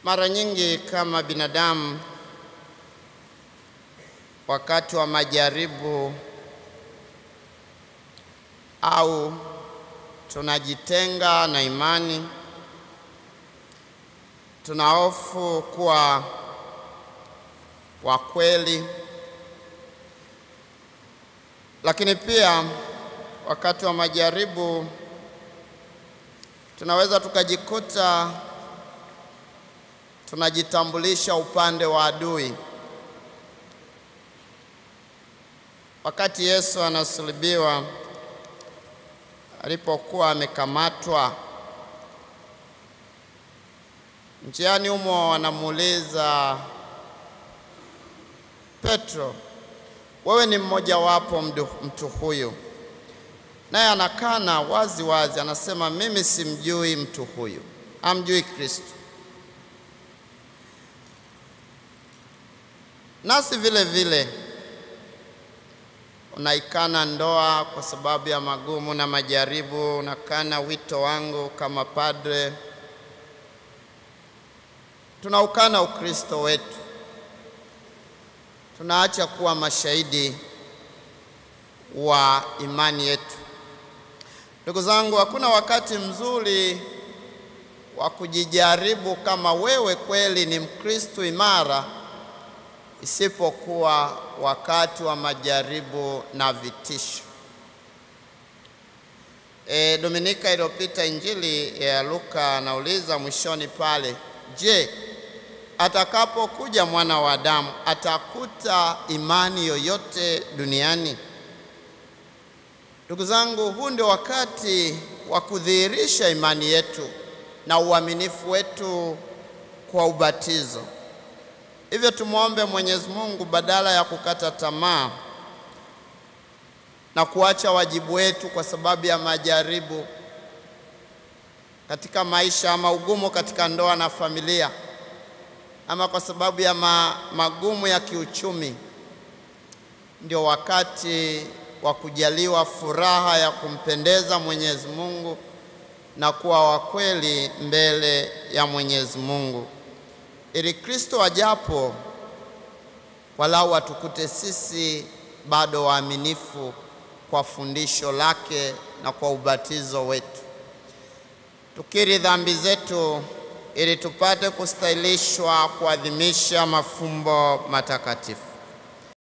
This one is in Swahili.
Mara nyingi kama binadamu, wakati wa majaribu au tunajitenga na imani, tunahofu kuwa wa kweli, lakini pia wakati wa majaribu tunaweza tukajikuta tunajitambulisha upande wa adui. Wakati Yesu anasulubiwa, alipokuwa amekamatwa, njiani humo wanamuuliza Petro, wewe ni mmoja wapo mtu huyu? Naye anakana wazi wazi, anasema mimi simjui mtu huyu, amjui Kristo. Nasi vile vile unaikana ndoa kwa sababu ya magumu na majaribu, unakana wito wangu kama padre, tunaukana Ukristo wetu, tunaacha kuwa mashahidi wa imani yetu. Ndugu zangu, hakuna wakati mzuri wa kujijaribu kama wewe kweli ni Mkristo imara isipokuwa wakati wa majaribu na vitisho. Dominika iliyopita Injili ya Luka anauliza mwishoni pale, je, atakapokuja mwana wa Adamu atakuta imani yoyote duniani? Ndugu zangu, huu ndio wakati wa kudhihirisha imani yetu na uaminifu wetu kwa ubatizo. Hivyo tumuombe Mwenyezi Mungu, badala ya kukata tamaa na kuacha wajibu wetu kwa sababu ya majaribu katika maisha, ama ugumu katika ndoa na familia, ama kwa sababu ya magumu ya kiuchumi, ndio wakati wa kujaliwa furaha ya kumpendeza Mwenyezi Mungu na kuwa wa kweli mbele ya Mwenyezi Mungu, ili Kristo ajapo walau atukute sisi bado waaminifu kwa fundisho lake na kwa ubatizo wetu. Tukiri dhambi zetu ili tupate kustahilishwa kuadhimisha mafumbo matakatifu.